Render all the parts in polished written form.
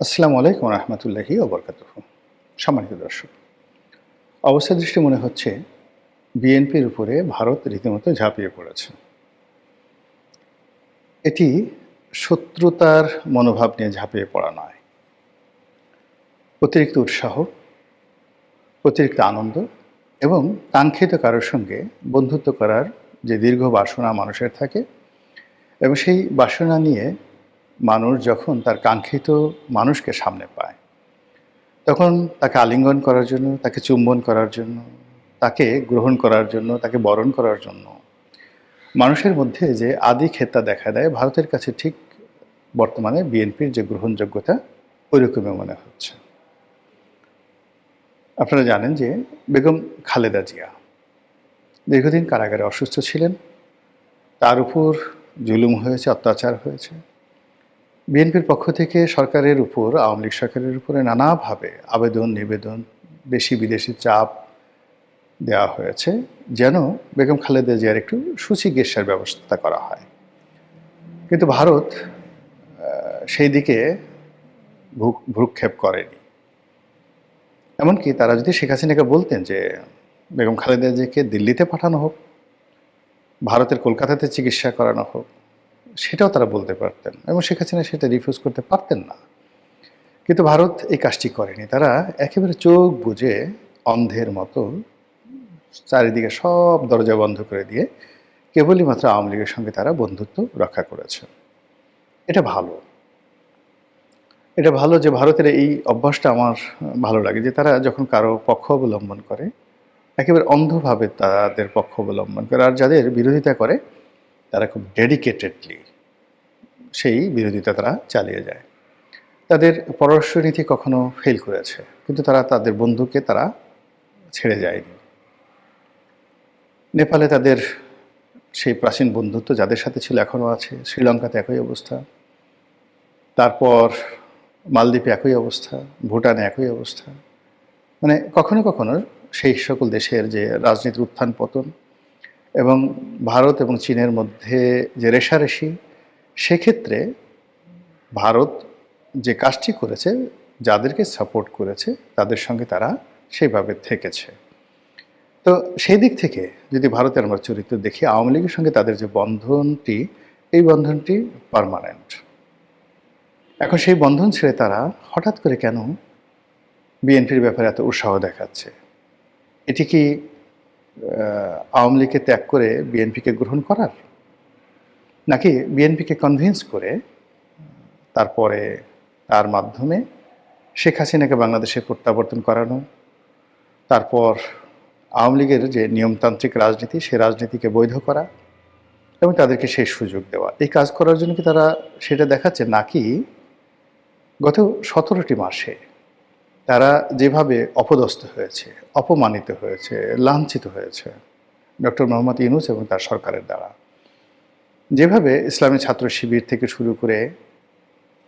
আসসালামু আলাইকুম রহমতুল্লাহি ওবরকাতুহু। সম্মানিত দর্শক, অবস্থা দৃষ্টি মনে হচ্ছে বিএনপির উপরে ভারত রীতিমতো ঝাঁপিয়ে পড়েছে। এটি শত্রুতার মনোভাব নিয়ে ঝাঁপিয়ে পড়া নয়, অতিরিক্ত উৎসাহ, অতিরিক্ত আনন্দ এবং কাঙ্ক্ষিত কারোর সঙ্গে বন্ধুত্ব করার যে দীর্ঘ বাসনা মানুষের থাকে, এবং সেই বাসনা নিয়ে মানুষ যখন তার কাঙ্ক্ষিত মানুষকে সামনে পায়, তখন তাকে আলিঙ্গন করার জন্য, তাকে চুম্বন করার জন্য, তাকে গ্রহণ করার জন্য, তাকে বরণ করার জন্য মানুষের মধ্যে যে আদি খেতা দেখা দেয়, ভারতের কাছে ঠিক বর্তমানে বিএনপির যে গ্রহণযোগ্যতা ওইরকমই মনে হচ্ছে। আপনারা জানেন যে বেগম খালেদা জিয়া দীর্ঘদিন কারাগারে অসুস্থ ছিলেন, তার উপর জুলুম হয়েছে, অত্যাচার হয়েছে। বিএনপির পক্ষ থেকে সরকারের উপর, আওয়ামী লীগ সরকারের উপরে নানাভাবে আবেদন নিবেদন, দেশি বিদেশি চাপ দেওয়া হয়েছে যেন বেগম খালেদা জিয়ার একটু সুচিকিৎসার ব্যবস্থা করা হয়। কিন্তু ভারত সেই দিকে ভ্রুক্ষেপ করেনি। এমনকি তারা যদি শেখ হাসিনাকে বলতেন যে বেগম খালেদা জিয়াকে দিল্লিতে পাঠানো হোক, ভারতের কলকাতাতে চিকিৎসা করানো হোক, সেটাও তারা বলতে পারতেন এবং শেখ হাসিনা সেটা রিফিউজ করতে পারতেন না। কিন্তু ভারত এই কাজটি করেনি। তারা একেবারে চোখ বুজে অন্ধের মতো চারিদিকে সব দরজা বন্ধ করে দিয়ে কেবলই মাত্র আওয়ামী লীগের সঙ্গে তারা বন্ধুত্ব রক্ষা করেছে। এটা ভালো। এটা ভালো যে ভারতের এই অভ্যাসটা আমার ভালো লাগে, যে তারা যখন কারো পক্ষ অবলম্বন করে একেবারে অন্ধভাবে তাদের পক্ষ অবলম্বন করে, আর যাদের বিরোধিতা করে তারা খুব ডেডিকেটেডলি সেই বিরোধিতা তারা চালিয়ে যায়। তাদের পররাষ্ট্রনীতি কখনো ফেল করেছে, কিন্তু তারা তাদের বন্ধুকে তারা ছেড়ে যায়নি। নেপালে তাদের সেই প্রাচীন বন্ধুত্ব যাদের সাথে ছিল এখনও আছে, শ্রীলঙ্কাতে একই অবস্থা, তারপর মালদ্বীপে একই অবস্থা, ভুটানে একই অবস্থা। মানে কখনো কখনো সেই সকল দেশের যে রাজনীতির উত্থান পতন এবং ভারত এবং চীনের মধ্যে যে রেষারেষি, সেক্ষেত্রে ভারত যে কাজটি করেছে, যাদেরকে সাপোর্ট করেছে তাদের সঙ্গে তারা সেইভাবে থেকেছে। তো সেই দিক থেকে যদি ভারতের আমরা চরিত্র দেখি, আওয়ামী লীগের সঙ্গে তাদের যে বন্ধনটি, এই বন্ধনটি পার্মানেন্ট। এখন সেই বন্ধন ছেড়ে তারা হঠাৎ করে কেন বিএনপির ব্যাপারে এত উৎসাহ দেখাচ্ছে? এটি কি আওয়ামী লীগকে ত্যাগ করে বিএনপিকে গ্রহণ করার, নাকি বিএনপিকে কনভিন্স করে তারপরে তার মাধ্যমে শেখ হাসিনাকে বাংলাদেশে প্রত্যাবর্তন করানো, তারপর আওয়ামী লীগের যে নিয়মতান্ত্রিক রাজনীতি, সেই রাজনীতিকে বৈধ করা এবং তাদেরকে সেই সুযোগ দেওয়া, এই কাজ করার জন্য কি তারা সেটা দেখাচ্ছে? নাকি গত 17টি মাসে তারা যেভাবে অপদস্থ হয়েছে, অপমানিত হয়েছে, লাঞ্ছিত হয়েছে ডক্টর মোহাম্মদ ইউনূস এবং তার সরকারের দ্বারা, যেভাবে ইসলামী ছাত্র শিবির থেকে শুরু করে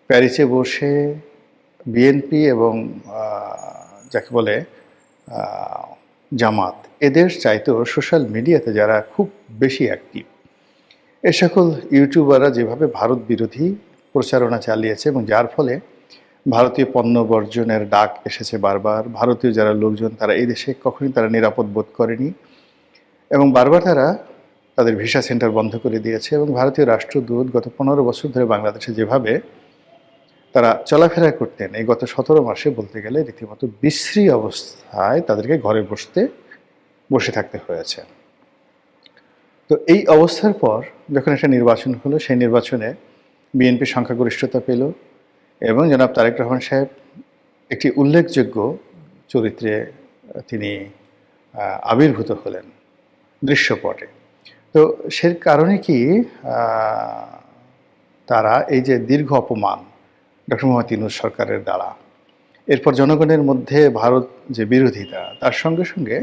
প্যারিসে বসে বিএনপি এবং যাকে বলে জামাত, এদের চাইতেও সোশ্যাল মিডিয়াতে যারা খুব বেশি অ্যাক্টিভ, এ সকল ইউটিউবাররা যেভাবে ভারত বিরোধী প্রচারণা চালিয়েছে এবং যার ফলে ভারতীয় পণ্য বর্জনের ডাক এসেছে বারবার। ভারতীয় যারা লোকজন তারা এই দেশে কখনোই তারা নিরাপদ বোধ করেনি এবং বারবার তারা তাদের ভিসা সেন্টার বন্ধ করে দিয়েছে। এবং ভারতীয় রাষ্ট্রদূত গত 15 বছর ধরে বাংলাদেশে যেভাবে তারা চলাফেরা করতেন, এই গত 17 মাসে বলতে গেলে রীতিমতো বিশ্রী অবস্থায় তাদেরকে ঘরে বসে থাকতে হয়েছে। তো এই অবস্থার পর যখন একটা নির্বাচন হলো, সেই নির্বাচনে বিএনপি সংখ্যাগরিষ্ঠতা পেল এবং জনাব তারেক রহমান সাহেব একটি উল্লেখযোগ্য চরিত্রে তিনি আবির্ভূত হলেন দৃশ্যপটে। তো সে কারণে কি তারা এই যে দীর্ঘ অপমান ডক্টর মোহাম্মদ ইউনূস সরকারের দ্বারা, এরপর জনগণের মধ্যে ভারত যে বিরোধিতা, তার সঙ্গে সঙ্গে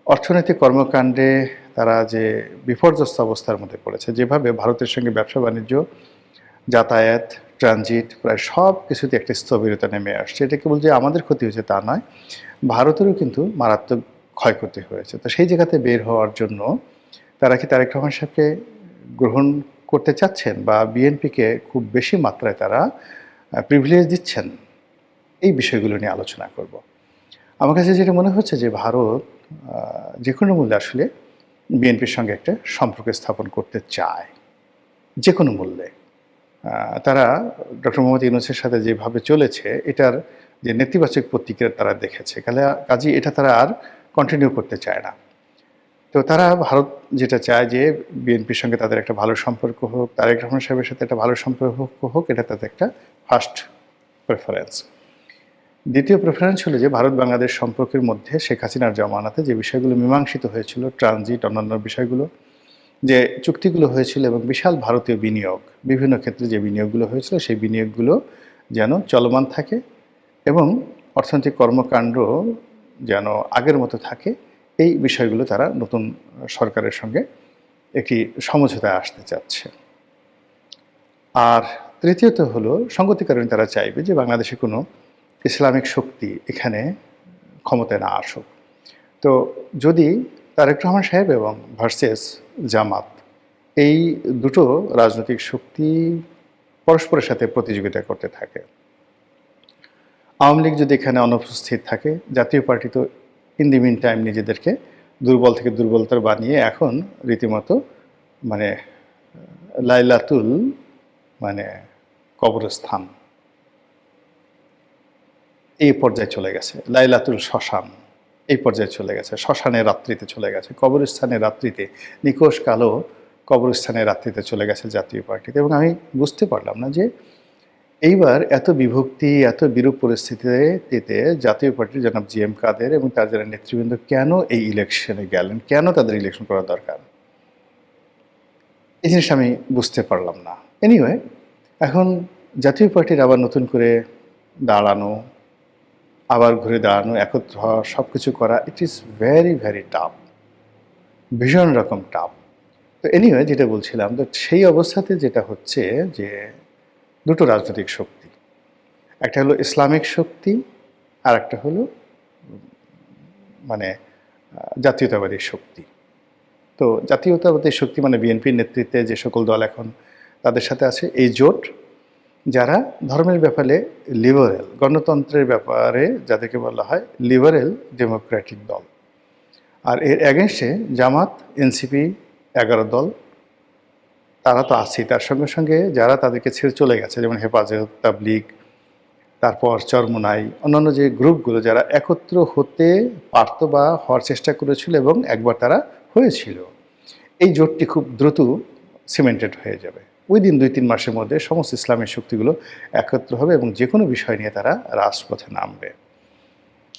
অর্থনৈতিক কর্মকাণ্ডে তারা যে বিপর্যস্ত অবস্থার মধ্যে পড়েছে, যেভাবে ভারতের সঙ্গে ব্যবসা বাণিজ্য, যাতায়াত, ট্রানজিট প্রায় সব কিছুতে একটা স্থবিরতা নেমে আসছে। এটা কেবল যে আমাদের ক্ষতি হয়েছে তা নয়, ভারতেরও কিন্তু মারাত্মক ক্ষয়ক্ষতি হয়েছে। তো সেই জায়গাতে বের হওয়ার জন্য তারা কি তারেক রহমান সাহেবকে গ্রহণ করতে চাচ্ছেন, বা বিএনপিকে খুব বেশি মাত্রায় তারা প্রিভিলেজ দিচ্ছেন, এই বিষয়গুলো নিয়ে আলোচনা করব। আমার কাছে যেটা মনে হচ্ছে যে ভারত যে কোনো মূল্যে আসলে বিএনপির সঙ্গে একটা সম্পর্ক স্থাপন করতে চায়, যে কোনো মূল্যে। তারা ডক্টর মোহাম্মদ ইউনূসের সাথে যেভাবে চলেছে, এটার যে নেতিবাচক প্রতিক্রিয়া তারা দেখেছে, কাজেই এটা তারা আর কন্টিনিউ করতে চায় না। তো তারা ভারত যেটা চায় যে বিএনপির সঙ্গে তাদের একটা ভালো সম্পর্ক হোক, তারেক রহমান সাহেবের সাথে একটা ভালো সম্পর্ক হোক, এটা তাদের একটা ফার্স্ট প্রেফারেন্স। দ্বিতীয় প্রেফারেন্স হলো যে ভারত বাংলাদেশ সম্পর্কের মধ্যে শেখ হাসিনার জমানাতে যে বিষয়গুলো মীমাংসিত হয়েছিল, ট্রানজিট, অন্যান্য বিষয়গুলো, যে চুক্তিগুলো হয়েছিল এবং বিশাল ভারতীয় বিনিয়োগ, বিভিন্ন ক্ষেত্রে যে বিনিয়োগগুলো হয়েছিল, সেই বিনিয়োগগুলো যেন চলমান থাকে এবং অর্থনৈতিক কর্মকাণ্ড যেন আগের মতো থাকে, এই বিষয়গুলো তারা নতুন সরকারের সঙ্গে একটি সমঝোতায় আসতে চাচ্ছে। আর তৃতীয়ত হলো, সঙ্গতির কারণে তারা চাইবে যে বাংলাদেশে কোনো ইসলামিক শক্তি এখানে ক্ষমতায় না আসুক। তো যদি তারেক রহমান সাহেব এবং ভার্সেস জামাত, এই দুটো রাজনৈতিক শক্তি পরস্পরের সাথে প্রতিযোগিতা করতে থাকে, আওয়ামী লীগ যদি এখানে অনুপস্থিত থাকে, জাতীয় পার্টি তো ইন দি মিন টাইম নিজেদেরকে দুর্বল থেকে দুর্বলতর বানিয়ে এখন রীতিমতো মানে লাইলাতুল মানে কবরস্থান এই পর্যায়ে চলে গেছে, লাইলাতুল শ্মশান এই পর্যায়ে চলে গেছে, শ্মশানের রাত্রিতে চলে গেছে, কবরস্থানের রাত্রিতে, নিকোষ কালো কবরস্থানের রাত্রিতে চলে গেছে জাতীয় পার্টিতে। এবং আমি বুঝতে পারলাম না যে এইবার এত বিভক্তি, এত বিরূপ পরিস্থিতিতে জাতীয় পার্টির জনাব জি এম কাদের এবং তার যারা নেতৃবৃন্দ কেন এই ইলেকশনে গেলেন, কেন তাদের ইলেকশন করা দরকার, এই জিনিসটা আমি বুঝতে পারলাম না। এনিওয়ে, এখন জাতীয় পার্টির আবার নতুন করে দাঁড়ানো, আবার ঘুরে দাঁড়ানো, একত্র হওয়া, সব কিছু করা, it is very very tough, ভীষণ রকম টাফ। তো এনিওয়ে, যেটা বলছিলাম, তো সেই অবস্থাতে যেটা হচ্ছে যে দুটো রাজনৈতিক শক্তি, একটা হলো ইসলামিক শক্তি, আর একটা হলো মানে জাতীয়তাবাদী শক্তি। তো জাতীয়তাবাদী শক্তি মানে বিএনপির নেতৃত্বে যে সকল দল এখন তাদের সাথে আছে, এই জোট, যারা ধর্মের ব্যাপারে লিবারেল, গণতন্ত্রের ব্যাপারে যাদেরকে বলা হয় লিবারেল ডেমোক্রেটিক দল। আর এর অ্যাগেনস্টে জামাত, এনসিপি, 11 দল, তারা তো আছেই। তার সঙ্গে সঙ্গে যারা তাদেরকে ছেড়ে চলে গেছে, যেমন হেফাজত, তাবলিগ, তারপর চরমোনাই, অন্যান্য যে গ্রুপগুলো যারা একত্র হতে পারত বা হওয়ার চেষ্টা করেছিল এবং একবার তারা হয়েছিল, এই জোটটি খুব দ্রুত সিমেন্টেড হয়ে যাবে। উইদিন 2-3 মাসের মধ্যে সমস্ত ইসলামী শক্তিগুলো একত্র হবে এবং যে কোনো বিষয় নিয়ে তারা রাজপথে নামবে।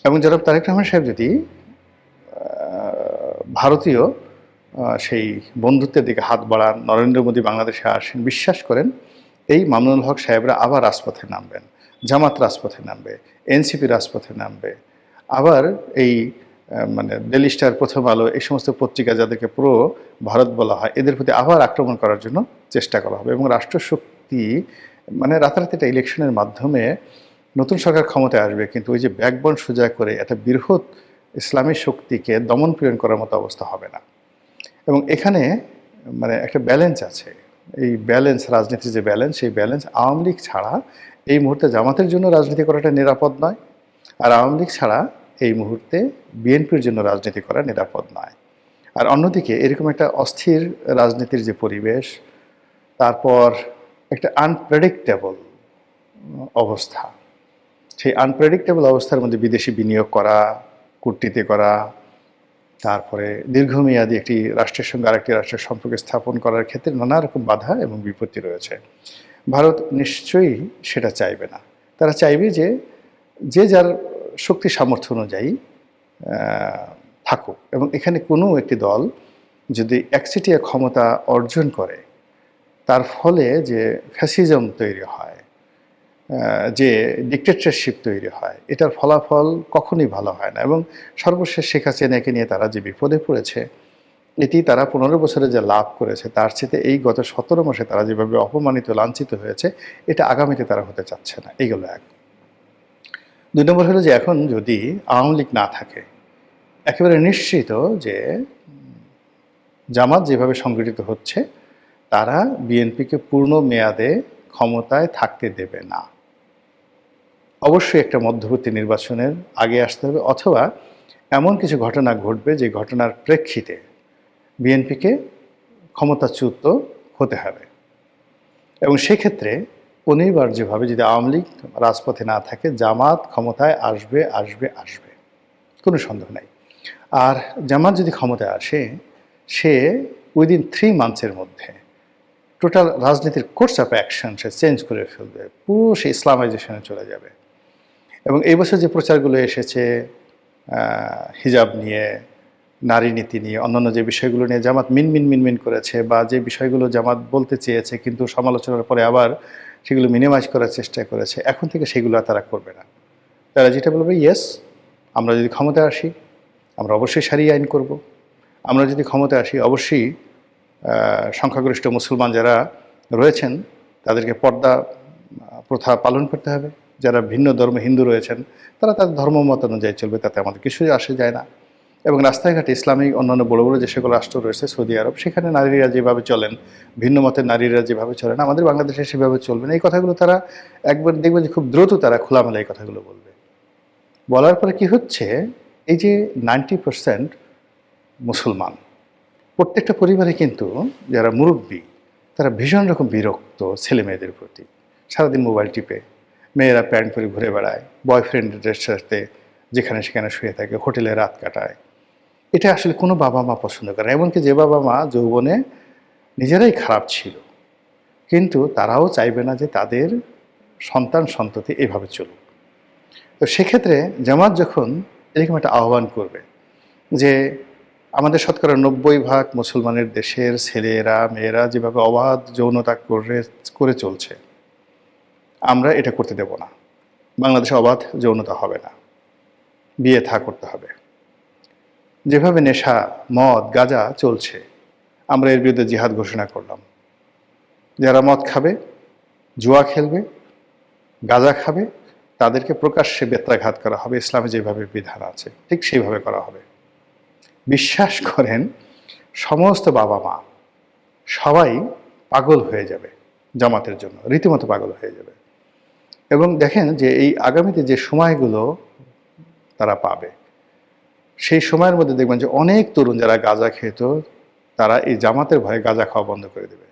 এবং জনাব তারেক রহমান সাহেব যদি ভারতীয় সেই বন্ধুত্বের দিকে হাত বাড়ান, নরেন্দ্র মোদী বাংলাদেশে আসেন, বিশ্বাস করেন এই মামুনুল হক সাহেবরা আবার রাজপথে নামবেন, জামাত রাজপথে নামবে, এনসিপি রাজপথে নামবে, আবার এই মানে ডেলি স্টার, প্রথম আলো, এই সমস্ত পত্রিকা যাদেরকে পুরো ভারত বলা হয়, এদের প্রতি আবার আক্রমণ করার জন্য চেষ্টা করা হবে। এবং রাষ্ট্রশক্তি মানে রাতারাতি একটা ইলেকশনের মাধ্যমে নতুন সরকার ক্ষমতায় আসবে, কিন্তু ওই যে ব্যাকবন সোজা করে একটা বৃহৎ ইসলামী শক্তিকে দমন পীড়ন করার মতো অবস্থা হবে না। এবং এখানে মানে একটা ব্যালেন্স আছে, এই ব্যালেন্স, রাজনীতির যে ব্যালেন্স, সেই ব্যালেন্স আওয়ামী লীগ ছাড়া এই মুহূর্তে জামাতের জন্য রাজনীতি করাটা নিরাপদ নয়, আর আওয়ামী লীগ ছাড়া এই মুহূর্তে বিএনপির জন্য রাজনীতি করা নিরাপদ নয়। আর অন্যদিকে এরকম একটা অস্থির রাজনীতির যে পরিবেশ, তারপর একটা আনপ্রেডিক্টেবল অবস্থা, সেই আনপ্রেডিক্টেবল অবস্থার মধ্যে বিদেশি বিনিয়োগ করা, কূটনীতি করা, তারপরে দীর্ঘমেয়াদী একটি রাষ্ট্রের সঙ্গে আরেকটি রাষ্ট্রের সম্পর্ক স্থাপন করার ক্ষেত্রে নানা রকম বাধা এবং বিপত্তি রয়েছে। ভারত নিশ্চয়ই সেটা চাইবে না। তারা চাইবে যে যে যার শক্তি সামর্থ্য অনুযায়ী থাকুক, এবং এখানে কোনো একটি দল যদি একচেটিয়া ক্ষমতা অর্জন করে, তার ফলে যে ফ্যাসিজম তৈরি হয়, যে ডিক্টেটরশিপ তৈরি হয়, এটার ফলাফল কখনোই ভালো হয় না। এবং সর্বশেষ শেখ হাসিনাকে নিয়ে তারা যে বিপদে পড়েছে, এটি তারা 15 বছরে যে লাভ করেছে, তার চেয়ে এই গত 17 মাসে তারা যেভাবে অপমানিত, লাঞ্ছিত হয়েছে, এটা আগামীতে তারা হতে চাচ্ছে না। এইগুলো এক। 2 নম্বর হলো যে এখন যদি আওয়ামী লীগ না থাকে, একেবারে নিশ্চিত যে জামাত যেভাবে সংগঠিত হচ্ছে, তারা বিএনপিকে পূর্ণ মেয়াদে ক্ষমতায় থাকতে দেবে না। অবশ্যই একটা মধ্যবর্তী নির্বাচনের আগে আসতে হবে, অথবা এমন কিছু ঘটনা ঘটবে যে ঘটনার প্রেক্ষিতে বিএনপিকে ক্ষমতাচ্যুত হতে হবে। এবং সেক্ষেত্রে অনিবার্যভাবে যদি আওয়ামী লীগ রাজপথে না থাকে, জামাত ক্ষমতায় আসবে আসবে আসবে, কোনো সন্দেহ নাই। আর জামাত যদি ক্ষমতায় আসে, সে উইদিন 3 মান্থসের মধ্যে টোটাল রাজনীতির course of action say change করে ফেলবে, পুরো সে ইসলামাইজেশনে চলে যাবে। এবং এই বছর যে প্রচারগুলো এসেছে হিজাব নিয়ে, নারী নীতি নিয়ে, অন্যান্য যে বিষয়গুলো নিয়ে জামাত মিনমিন করেছে, বা যে বিষয়গুলো জামাত বলতে চেয়েছে কিন্তু সমালোচনার পরে আবার সেগুলো মিনিমাইজ করার চেষ্টা করেছে, এখন থেকে সেগুলো আর তারা করবে না। তারা যেটা বলবে, ইয়েস, আমরা যদি ক্ষমতায় আসি আমরা অবশ্যই সারিয়া আইন করব, আমরা যদি ক্ষমতায় আসি অবশ্যই সংখ্যাগরিষ্ঠ মুসলমান যারা রয়েছেন তাদেরকে পর্দা প্রথা পালন করতে হবে, যারা ভিন্ন ধর্ম হিন্দু রয়েছেন তারা তাদের ধর্ম মত অনুযায়ী চলবে, তাতে আমাদের কিছুই আসে যায় না। এবং রাস্তাঘাটে ইসলামিক অন্যান্য বড় বড় যে সকল রাষ্ট্র রয়েছে, সৌদি আরব, সেখানে নারীরা যেভাবে চলেন, ভিন্ন মতের নারীরা যেভাবে চলেন, আমাদের বাংলাদেশে সেভাবে চলবে না। এই কথাগুলো তারা একবার দেখবেন যে খুব দ্রুত তারা খোলামেলা এই কথাগুলো বলবে। বলার পরে কি হচ্ছে, এই যে 90% মুসলমান, প্রত্যেকটা পরিবারে কিন্তু যারা মুরব্বী তারা ভীষণ রকম বিরক্ত ছেলে মেয়েদের প্রতি। সারাদিন মোবাইল টিপে, মেয়েরা প্যান্ট পরে ঘুরে বেড়ায়, বয়ফ্রেন্ডদের সাথে যেখানে সেখানে শুয়ে থাকে, হোটেলে রাত কাটায়। এটা আসলে কোনো বাবা মা পছন্দ করে না। এমনকি যে বাবা মা যৌবনে নিজেরাই খারাপ ছিল, কিন্তু তারাও চাইবে না যে তাদের সন্তান সন্ততি এভাবে চলুক। তো সেক্ষেত্রে জামাত যখন এরকম একটা আহ্বান করবে যে আমাদের শতকরা 90% মুসলমানের দেশের ছেলেরা মেয়েরা যেভাবে অবাধ যৌনতা করে চলছে, আমরা এটা করতে দেব না। বাংলাদেশে অবাধ যৌনতা হবে না, বিয়ে থা করতে হবে। যেভাবে নেশা, মদ, গাঁজা চলছে, আমরা এর বিরুদ্ধে জিহাদ ঘোষণা করলাম। যারা মদ খাবে, জুয়া খেলবে, গাঁজা খাবে, তাদেরকে প্রকাশ্যে বেত্রাঘাত করা হবে। ইসলামে যেভাবে বিধান আছে ঠিক সেইভাবে করা হবে। বিশ্বাস করেন, সমস্ত বাবা মা সবাই পাগল হয়ে যাবে জামাতের জন্য, রীতিমতো পাগল হয়ে যাবে। এবং দেখেন যে এই আগামীতে যে সময়গুলো তারা পাবে, সেই সময়ের মধ্যে দেখবেন যে অনেক তরুণ যারা গাঁজা খেত, তারা এই জামাতের ভয়ে গাঁজা খাওয়া বন্ধ করে দেবে।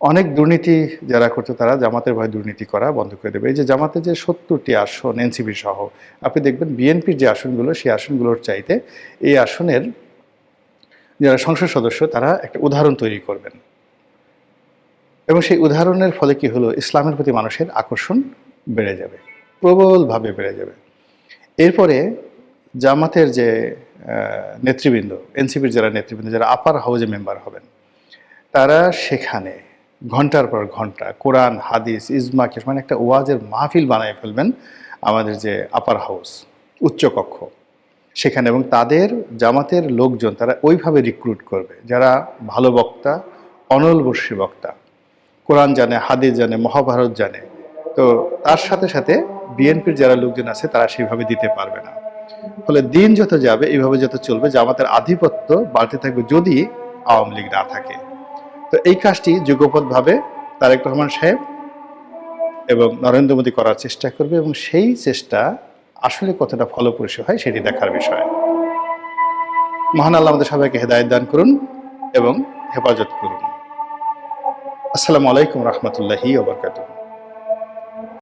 অনেক দুর্নীতি যারা করতো তারা জামাতের ভয়ে দুর্নীতি করা বন্ধ করে দেবে। এই যে জামাতের যে 70টি আসন এনসিপি সহ, আপনি দেখবেন বিএনপির যে আসনগুলো, সেই আসনগুলোর চাইতে এই আসনের যারা সংসদ সদস্য তারা একটা উদাহরণ তৈরি করবেন। এবং সেই উদাহরণের ফলে কি হলো, ইসলামের প্রতি মানুষের আকর্ষণ বেড়ে যাবে, প্রবলভাবে বেড়ে যাবে। এরপরে জামাতের যে নেতৃবৃন্দ, এনসিপির যারা নেতৃবৃন্দ, যারা আপার হাউজে মেম্বার হবেন, তারা সেখানে ঘন্টার পর ঘন্টা কোরআন, হাদিস, ইজমা, মানে একটা ওয়াজের মাহফিল বানায় ফেলবেন আমাদের যে আপার হাউস, উচ্চকক্ষ সেখানে। এবং তাদের জামাতের লোকজন তারা ওইভাবে রিক্রুট করবে যারা ভালো বক্তা, অনলবর্ষী বক্তা, কোরআন জানে, হাদিস জানে, মহাভারত জানে। তো তার সাথে সাথে বিএনপির যারা লোকজন আছে তারা সেভাবে দিতে পারবে না। ফলে দিন যত যাবে, এইভাবে যত চলবে, জামাতের আধিপত্য বাড়তে থাকবে যদি আওয়ামী লীগ না থাকে। তো এই কাজটি যুগপৎভাবে তারেক রহমান সাহেব এবং নরেন্দ্র মোদী করার চেষ্টা করবে, এবং সেই চেষ্টা আসলে কতটা ফলপ্রসূ হয় সেটি দেখার বিষয়। মহান আল্লাহ আমাদের সবাইকে হেদায়েত দান করুন এবং হেফাজত করুন। আসসালামু আলাইকুম রহমতুল্লাহি ওয়া বারাকাতুহু।